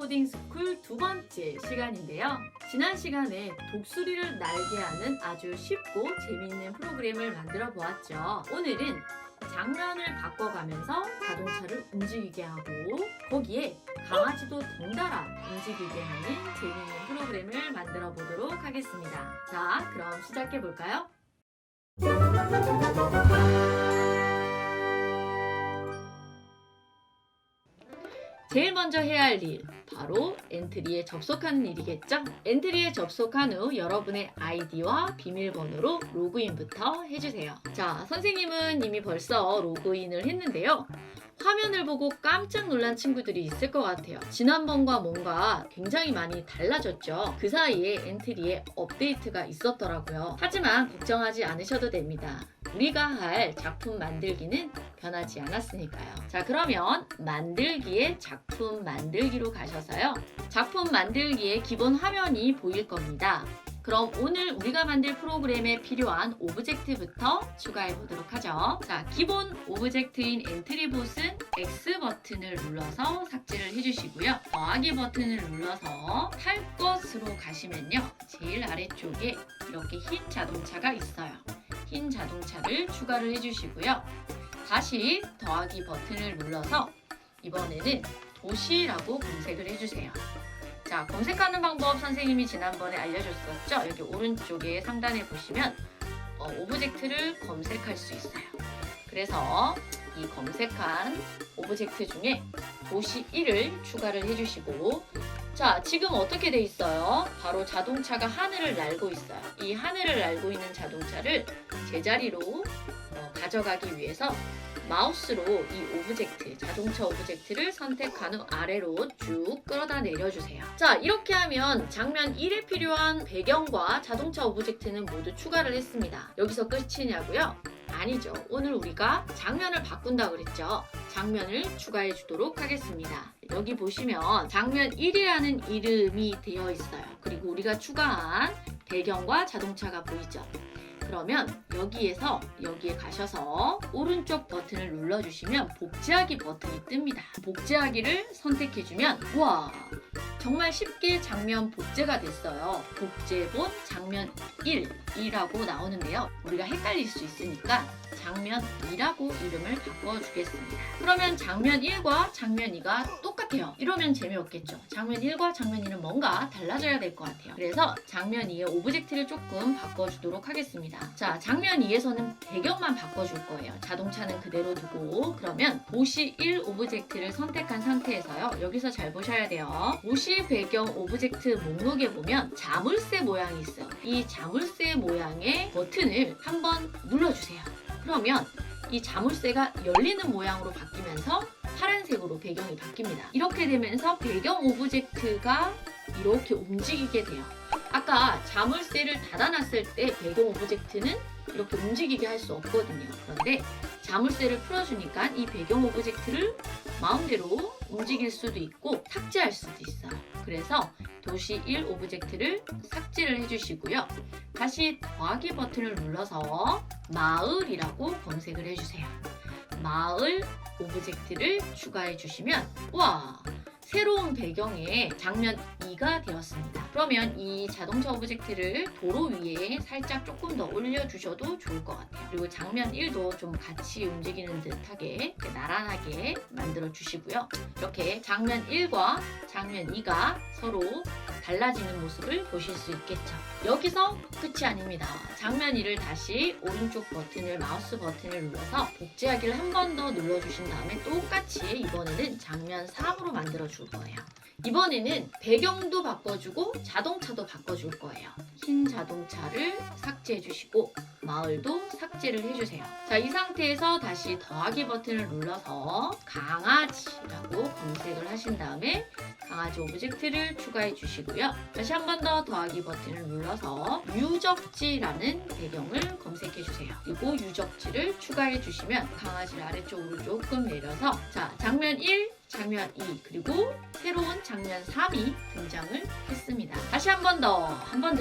코딩 스쿨 두 번째 시간인데요. 지난 시간에 독수리를 날게 하는 아주 쉽고 재미있는 프로그램을 만들어 보았죠. 오늘은 장면을 바꿔가면서 자동차를 움직이게 하고 거기에 강아지도 덩달아 움직이게 하는 재미있는 프로그램을 만들어 보도록 하겠습니다. 자, 그럼 시작해 볼까요? 제일 먼저 해야 할 일, 바로 엔트리에 접속하는 일이겠죠? 엔트리에 접속한 후 여러분의 아이디와 비밀번호로 로그인부터 해주세요. 자, 선생님은 이미 벌써 로그인을 했는데요. 화면을 보고 깜짝 놀란 친구들이 있을 것 같아요. 지난번과 뭔가 굉장히 많이 달라졌죠. 그 사이에 엔트리에 업데이트가 있었더라고요. 하지만 걱정하지 않으셔도 됩니다. 우리가 할 작품 만들기는 변하지 않았으니까요. 자, 그러면 만들기에 작품 만들기로 가셔서요. 작품 만들기의 기본 화면이 보일 겁니다. 그럼 오늘 우리가 만들 프로그램에 필요한 오브젝트부터 추가해 보도록 하죠. 자, 기본 오브젝트인 엔트리봇은 X 버튼을 눌러서 삭제를 해주시고요. 더하기 버튼을 눌러서 탈 것으로 가시면요. 제일 아래쪽에 이렇게 흰 자동차가 있어요. 흰 자동차를 추가를 해주시고요. 다시 더하기 버튼을 눌러서 이번에는 도시라고 검색을 해주세요. 자, 검색하는 방법 선생님이 지난번에 알려줬었죠? 여기 오른쪽에 상단에 보시면 오브젝트를 검색할 수 있어요. 그래서 이 검색한 오브젝트 중에 도시 1을 추가를 해주시고, 자, 지금 어떻게 돼 있어요? 바로 자동차가 하늘을 날고 있어요. 이 하늘을 날고 있는 자동차를 제자리로 가져가기 위해서 마우스로 이 오브젝트, 자동차 오브젝트를 선택한 후 아래로 쭉 끌어다 내려주세요. 자, 이렇게 하면 장면 1에 필요한 배경과 자동차 오브젝트는 모두 추가를 했습니다. 여기서 끝이냐고요? 아니죠. 오늘 우리가 장면을 바꾼다고 그랬죠. 장면을 추가해 주도록 하겠습니다. 여기 보시면 장면 1이라는 이름이 되어 있어요. 그리고 우리가 추가한 배경과 자동차가 보이죠. 그러면 여기에 가셔서 오른쪽 버튼을 눌러주시면 복제하기 버튼이 뜹니다. 복제하기를 선택해주면 우와, 정말 쉽게 장면 복제가 됐어요. 복제본 장면 1이라고 나오는데요. 우리가 헷갈릴 수 있으니까 장면 2라고 이름을 바꿔주겠습니다. 그러면 장면 1과 장면 2가 똑같아요. 이러면 재미없겠죠. 장면 1과 장면 2는 뭔가 달라져야 될 것 같아요. 그래서 장면 2의 오브젝트를 조금 바꿔주도록 하겠습니다. 자, 장면 2에서는 배경만 바꿔줄 거예요. 자동차는 그대로 두고, 그러면 도시 1 오브젝트를 선택한 상태에서요. 여기서 잘 보셔야 돼요. 도시 배경 오브젝트 목록에 보면 자물쇠 모양이 있어요. 이 자물쇠 모양의 버튼을 한번 눌러주세요. 그러면 이 자물쇠가 열리는 모양으로 바뀌면서 파란색으로 배경이 바뀝니다. 이렇게 되면서 배경 오브젝트가 이렇게 움직이게 돼요. 아까 자물쇠를 닫아놨을 때 배경 오브젝트는 이렇게 움직이게 할 수 없거든요. 그런데 자물쇠를 풀어주니까 이 배경 오브젝트를 마음대로 움직일 수도 있고 삭제할 수도 있어요. 그래서 도시 1 오브젝트를 삭제를 해주시고요. 다시 더하기 버튼을 눌러서 마을이라고 검색을 해주세요. 마을 오브젝트를 추가해 주시면 와, 새로운 배경에 장면 2가 되었습니다. 그러면 이 자동차 오브젝트를 도로 위에 살짝 조금 더 올려주셔도 좋을 것 같아요. 그리고 장면 1도 좀 같이 움직이는 듯하게 나란하게 만들어 주시고요. 이렇게 장면 1과 장면 2가 서로 달라지는 모습을 보실 수 있겠죠. 여기서 끝이 아닙니다. 장면 1을 다시 오른쪽 버튼을, 마우스 버튼을 눌러서 복제하기를 한 번 더 눌러주신 다음에 똑같이 이번에는 장면 3으로 만들어 줄 거예요. 이번에는 배경도 바꿔주고 자동차도 바꿔줄 거예요. 흰 자동차를 삭제해 주시고 마을도 삭제를 해주세요. 자, 이 상태에서 다시 더하기 버튼을 눌러서 강아지라고 검색을 하신 다음에 강아지 오브젝트를 추가해 주시고요. 다시 한 번 더 더하기 버튼을 눌러서 유적지라는 배경을 검색해 주세요. 그리고 유적지를 추가해 주시면 강아지를 아래쪽으로 조금 내려서, 자, 장면 1, 장면 2, 그리고 새로운 장면 3이 등장을 했습니다. 다시 한 번 더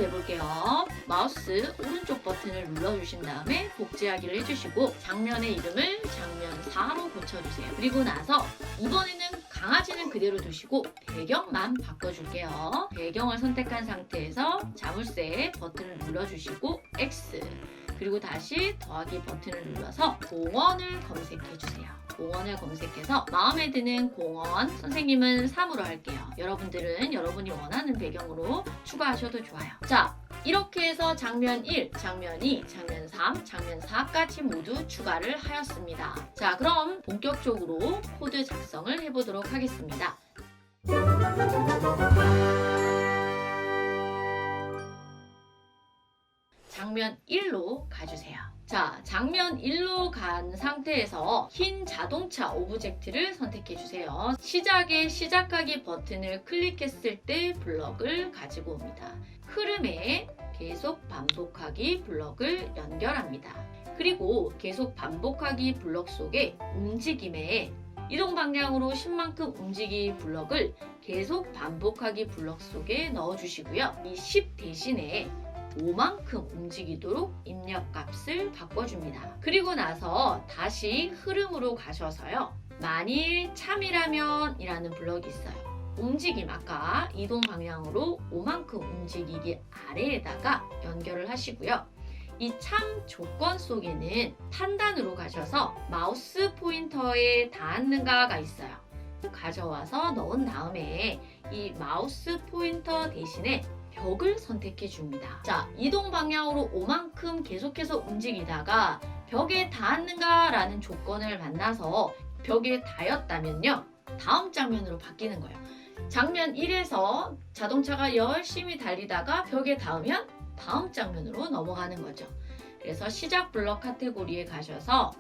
해볼게요. 마우스 오른쪽 버튼을 눌러주신 다음에 복제하기를 해주시고 장면의 이름을 장면 4로 고쳐주세요. 그리고 나서 이번에는 강아지는 그대로 두시고 배경만 바꿔줄게요. 배경을 선택한 상태에서 자물쇠 버튼을 눌러주시고 X, 그리고 다시 더하기 버튼을 눌러서 공원을 검색해주세요. 공원을 검색해서 마음에 드는 공원, 선생님은 3으로 할게요. 여러분들은 여러분이 원하는 배경으로 추가하셔도 좋아요. 자, 이렇게 해서 장면 1, 장면 2, 장면 3, 장면 4까지 모두 추가를 하였습니다. 자, 그럼 본격적으로 코드 작성을 해보도록 하겠습니다. 장면 1로 가주세요. 자, 장면 1로 간 상태에서 흰 자동차 오브젝트를 선택해주세요. 시작의 시작하기 버튼을 클릭했을 때 블럭을 가지고 옵니다. 흐름에 계속 반복하기 블럭을 연결합니다. 그리고 계속 반복하기 블럭 속에 움직임에 이동 방향으로 10만큼 움직이 블럭을 계속 반복하기 블럭 속에 넣어주시고요. 이 10 대신에 5만큼 움직이도록 입력값을 바꿔줍니다. 그리고 나서 다시 흐름으로 가셔서요. 만일 참이라면 이라는 블럭이 있어요. 움직임, 아까 이동 방향으로 5만큼 움직이기 아래에다가 연결을 하시고요. 이 참 조건 속에는 판단으로 가셔서 마우스 포인터에 닿았는가가 있어요. 가져와서 넣은 다음에 이 마우스 포인터 대신에 벽을 선택해 줍니다. 자, 이동 방향으로 5만큼 계속해서 움직이다가 벽에 닿았는가 라는 조건을 만나서 벽에 닿았다면요, 다음 장면으로 바뀌는 거예요. 장면 1에서 자동차가 열심히 달리다가 벽에 닿으면 다음 장면으로 넘어가는 거죠. 그래서 시작 블럭 카테고리에 가셔서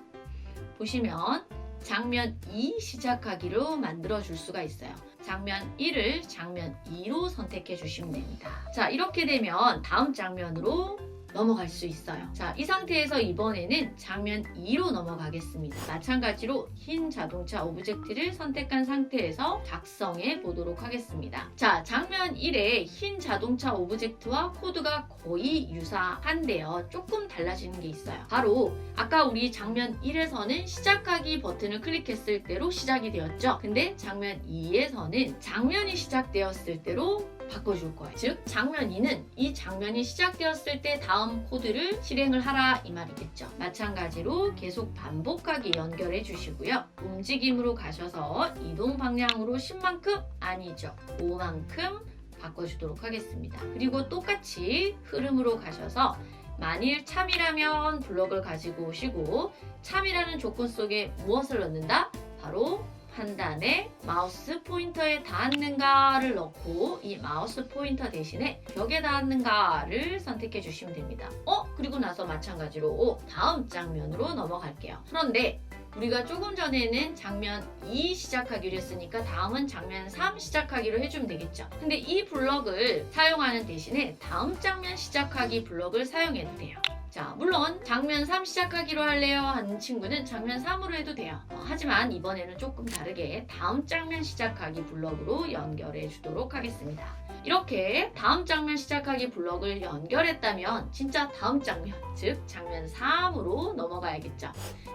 보시면 장면 2 시작하기로 만들어 줄 수가 있어요. 장면 1을 장면 2로 선택해 주시면 됩니다. 자, 이렇게 되면 다음 장면으로 넘어갈 수 있어요. 자, 이 상태에서 이번에는 장면 2로 넘어가겠습니다. 마찬가지로 흰 자동차 오브젝트를 선택한 상태에서 작성해 보도록 하겠습니다. 자, 장면 1의 흰 자동차 오브젝트와 코드가 거의 유사한데요. 조금 달라지는 게 있어요. 바로 아까 우리 장면 1에서는 시작하기 버튼을 클릭했을 때로 시작이 되었죠. 근데 장면 2에서는 장면이 시작되었을 때로 바꿔줄 거예요. 즉, 장면 2는 이 장면이 시작되었을 때 다음 코드를 실행을 하라 이 말이겠죠. 마찬가지로 계속 반복하기 연결해 주시고요. 움직임으로 가셔서 이동 방향으로 10만큼 아니죠, 5만큼 바꿔주도록 하겠습니다. 그리고 똑같이 흐름으로 가셔서 만일 참이라면 블럭을 가지고 오시고, 참이라는 조건 속에 무엇을 넣는다? 바로 판단에 마우스 포인터에 닿았는가를 넣고 이 마우스 포인터 대신에 벽에 닿았는가를 선택해 주시면 됩니다. 그리고 나서 마찬가지로 다음 장면으로 넘어갈게요. 그런데 우리가 조금 전에는 장면 2 시작하기로 했으니까 다음은 장면 3 시작하기로 해주면 되겠죠. 근데 이 블럭을 사용하는 대신에 다음 장면 시작하기 블럭을 사용해도 돼요. 자, 물론 장면 3 시작하기로 할래요 하는 친구는 장면 3으로 해도 돼요. 하지만 이번에는 조금 다르게 다음 장면 시작하기 블럭으로 연결해 주도록 하겠습니다. 이렇게 다음 장면 시작하기 블럭을 연결했다면 진짜 다음 장면, 즉 장면 3으로 넘어가야겠죠.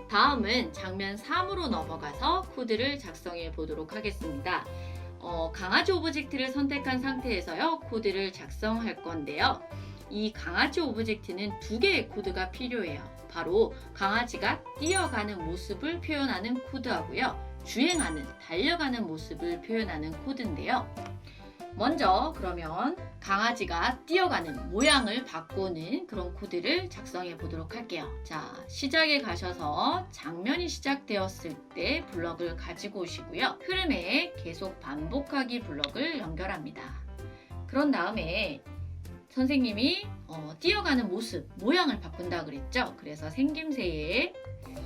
다음은 장면 3으로 넘어가서 코드를 작성해 보도록 하겠습니다. 강아지 오브젝트를 선택한 상태에서요, 코드를 작성할 건데요. 이 강아지 오브젝트는 2개의 코드가 필요해요. 바로 강아지가 뛰어가는 모습을 표현하는 코드하고요, 주행하는, 달려가는 모습을 표현하는 코드인데요. 먼저 그러면 강아지가 뛰어가는 모양을 바꾸는 그런 코드를 작성해 보도록 할게요. 자, 시작에 가셔서 장면이 시작되었을 때 블럭을 가지고 오시고요. 흐름에 계속 반복하기 블럭을 연결합니다. 그런 다음에 선생님이 뛰어가는 모습, 모양을 바꾼다 그랬죠? 그래서 생김새에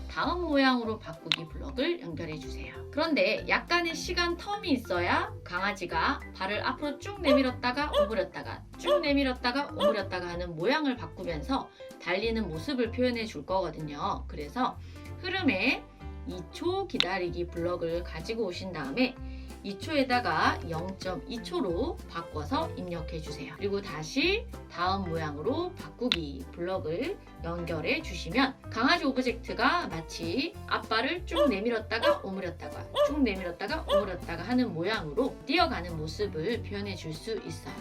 다음 모양으로 바꾸기 블럭을 연결해 주세요. 그런데 약간의 시간 텀이 있어야 강아지가 발을 앞으로 쭉 내밀었다가 오므렸다가 쭉 내밀었다가 오므렸다가 하는 모양을 바꾸면서 달리는 모습을 표현해 줄 거거든요. 그래서 흐름에 2초 기다리기 블럭을 가지고 오신 다음에 2초에다가 0.2초로 바꿔서 입력해 주세요. 그리고 다시 다음 모양으로 바꾸기 블럭을 연결해 주시면 강아지 오브젝트가 마치 앞발을 쭉 내밀었다가 오므렸다가 쭉 내밀었다가 오므렸다가 하는 모양으로 뛰어가는 모습을 표현해 줄 수 있어요.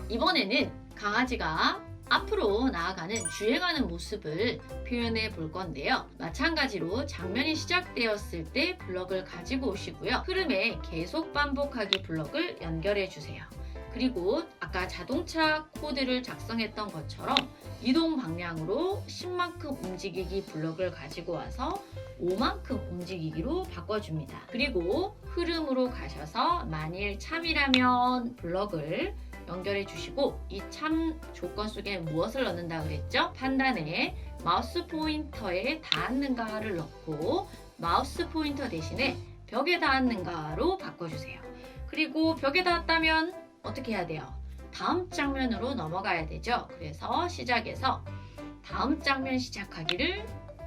이번에는 강아지가 앞으로 나아가는 주행하는 모습을 표현해 볼 건데요. 마찬가지로 장면이 시작되었을 때 블럭을 가지고 오시고요. 흐름에 계속 반복하기 블럭을 연결해 주세요. 그리고 아까 자동차 코드를 작성했던 것처럼 이동 방향으로 10만큼 움직이기 블럭을 가지고 와서 5만큼 움직이기로 바꿔줍니다. 그리고 흐름으로 가셔서 만일 참이라면 블럭을 연결해 주시고 이 참 조건 속에 무엇을 넣는다 그랬죠? 판단에 마우스 포인터에 닿았는가를 넣고 마우스 포인터 대신에 벽에 닿았는가로 바꿔주세요. 그리고 벽에 닿았다면 어떻게 해야 돼요? 다음 장면으로 넘어가야 되죠. 그래서 시작에서 다음 장면 시작하기를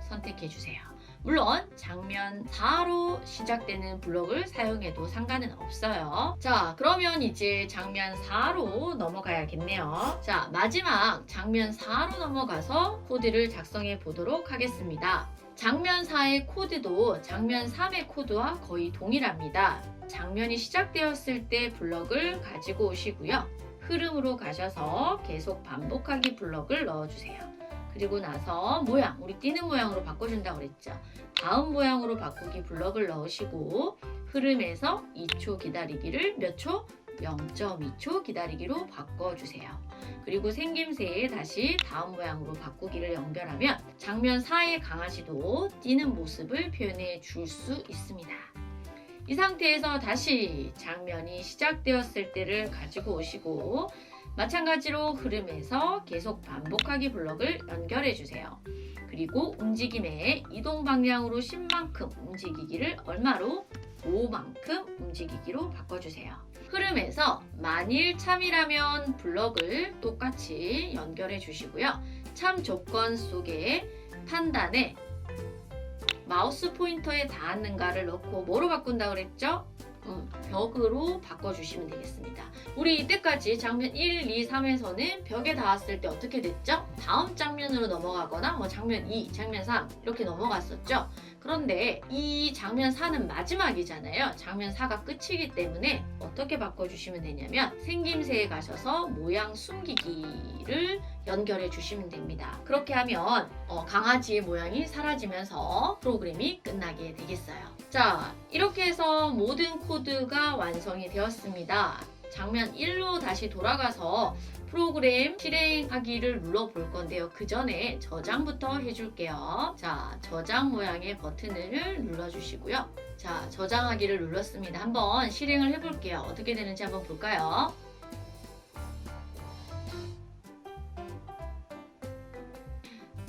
선택해 주세요. 물론 장면 4로 시작되는 블럭을 사용해도 상관은 없어요. 자, 그러면 이제 장면 4로 넘어가야겠네요. 자, 마지막 장면 4로 넘어가서 코드를 작성해 보도록 하겠습니다. 장면 4의 코드도 장면 3의 코드와 거의 동일합니다. 장면이 시작되었을 때 블럭을 가지고 오시고요. 흐름으로 가셔서 계속 반복하기 블럭을 넣어주세요. 그리고 나서 모양, 우리 뛰는 모양으로 바꿔준다고 그랬죠. 다음 모양으로 바꾸기 블럭을 넣으시고 흐름에서 2초 기다리기를 몇 초? 0.2초 기다리기로 바꿔주세요. 그리고 생김새에 다시 다음 모양으로 바꾸기를 연결하면 장면 4의 강아지도 뛰는 모습을 표현해 줄 수 있습니다. 이 상태에서 다시 장면이 시작되었을 때를 가지고 오시고 마찬가지로 흐름에서 계속 반복하기 블럭을 연결해 주세요. 그리고 움직임의 이동 방향으로 10만큼 움직이기를 얼마로? 5만큼 움직이기로 바꿔주세요. 흐름에서 만일 참이라면 블럭을 똑같이 연결해 주시고요. 참 조건 속에 판단에 마우스 포인터에 닿았는가를 넣고 뭐로 바꾼다고 그랬죠? 벽으로 바꿔주시면 되겠습니다. 우리 이때까지 장면 1, 2, 3에서는 벽에 닿았을 때 어떻게 됐죠? 다음 장면으로 넘어가거나 뭐 장면 2, 장면 3 이렇게 넘어갔었죠? 그런데 이 장면 4는 마지막이잖아요. 장면 4가 끝이기 때문에 어떻게 바꿔주시면 되냐면 생김새에 가셔서 모양 숨기기를 연결해 주시면 됩니다. 그렇게 하면 강아지의 모양이 사라지면서 프로그램이 끝나게 되겠어요. 자, 이렇게 해서 모든 코드가 완성이 되었습니다. 장면 1로 다시 돌아가서 프로그램 실행하기를 눌러볼 건데요. 그 전에 저장부터 해줄게요. 자, 저장 모양의 버튼을 눌러주시고요. 자, 저장하기를 눌렀습니다. 한번 실행을 해볼게요. 어떻게 되는지 한번 볼까요?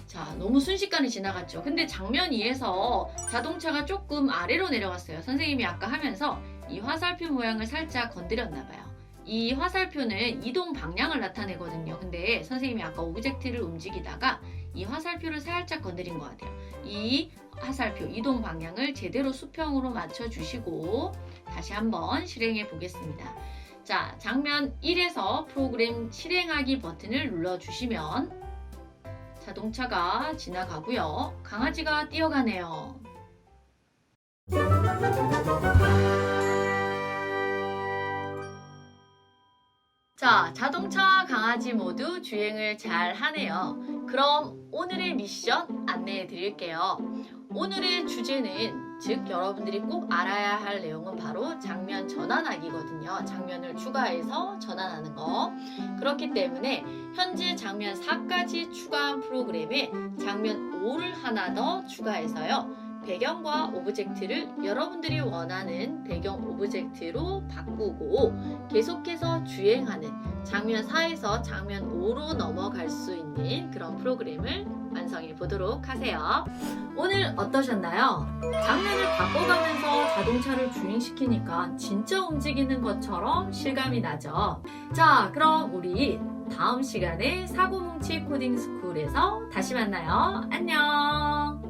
자, 너무 순식간에 지나갔죠. 근데 장면 2에서 자동차가 조금 아래로 내려갔어요. 선생님이 아까 하면서 이 화살표 모양을 살짝 건드렸나 봐요. 이 화살표는 이동 방향을 나타내거든요. 근데 선생님이 아까 오브젝트를 움직이다가 이 화살표를 살짝 건드린 것 같아요. 이 화살표 이동 방향을 제대로 수평으로 맞춰주시고 다시 한번 실행해 보겠습니다. 자, 장면 1에서 프로그램 실행하기 버튼을 눌러주시면 자동차가 지나가고요. 강아지가 뛰어가네요. 자, 자동차와 강아지 모두 주행을 잘 하네요. 그럼 오늘의 미션 안내해 드릴게요. 오늘의 주제는 즉 여러분들이 꼭 알아야 할 내용은 바로 장면 전환하기거든요. 장면을 추가해서 전환하는 거. 그렇기 때문에 현재 장면 4까지 추가한 프로그램에 장면 5를 하나 더 추가해서요. 배경과 오브젝트를 여러분들이 원하는 배경 오브젝트로 바꾸고 계속해서 주행하는 장면 4에서 장면 5로 넘어갈 수 있는 그런 프로그램을 완성해 보도록 하세요. 오늘 어떠셨나요? 장면을 바꿔가면서 자동차를 주행시키니까 진짜 움직이는 것처럼 실감이 나죠. 자, 그럼 우리 다음 시간에 사고뭉치 코딩 스쿨에서 다시 만나요. 안녕!